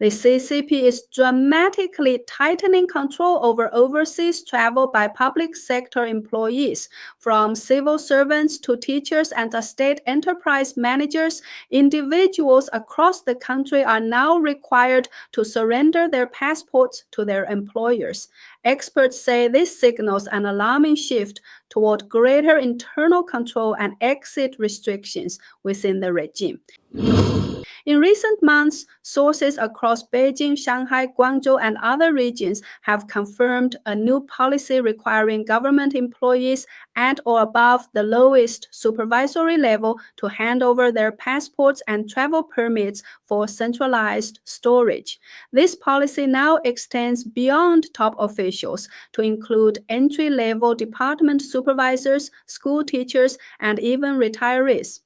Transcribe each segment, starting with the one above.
The CCP is dramatically tightening control over overseas travel by public sector employees. From civil servants to teachers and state enterprise managers, individuals across the country are now required to surrender their passports to their employers. Experts say this signals an alarming shift toward greater internal control and exit restrictions within the regime. In recent months, sources across Beijing, Shanghai, Guangzhou, and other regions have confirmed a new policy requiring government employees at or above the lowest supervisory level to hand over their passports and travel permits for centralized storage. This policy now extends beyond top officials to include entry-level department supervisors, school teachers, and even retirees.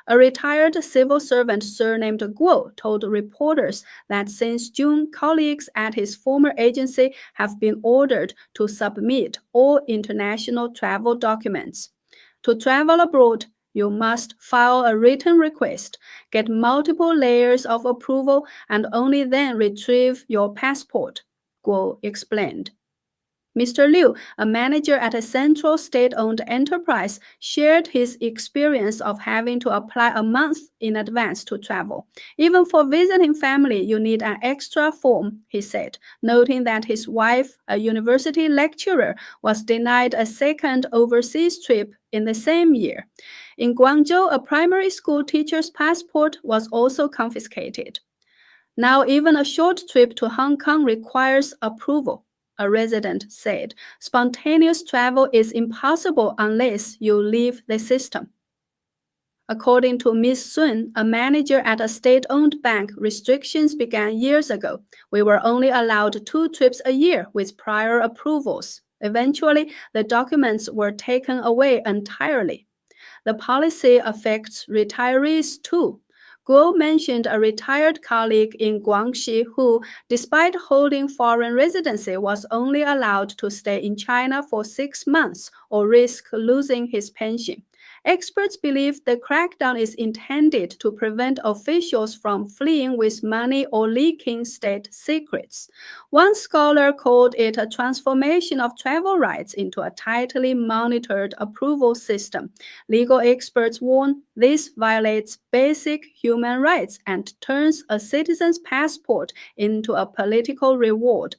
A retired civil servant surnamed Guo told reporters that since June, colleagues at his former agency have been ordered to submit all international travel documents. To travel abroad, you must file a written request, get multiple layers of approval, and only then retrieve your passport, Guo explained. Mr. Liu, a manager at a central state-owned enterprise, shared his experience of having to apply a month in advance to travel. Even for visiting family, you need an extra form, he said, noting that his wife, a university lecturer, was denied a second overseas trip in the same year. In Guangzhou, a primary school teacher's passport was also confiscated. Now, even a short trip to Hong Kong requires approval, a resident said. Spontaneous travel is impossible unless you leave the system. According to Ms. Sun, a manager at a state-owned bank, restrictions began years ago. We were only allowed 2 trips a year with prior approvals. Eventually, the documents were taken away entirely. The policy affects retirees too. Guo mentioned a retired colleague in Guangxi who, despite holding foreign residency, was only allowed to stay in China for 6 months or risk losing his pension. Experts believe the crackdown is intended to prevent officials from fleeing with money or leaking state secrets. One scholar called it a transformation of travel rights into a tightly monitored approval system. Legal experts warn this violates basic human rights and turns a citizen's passport into a political reward.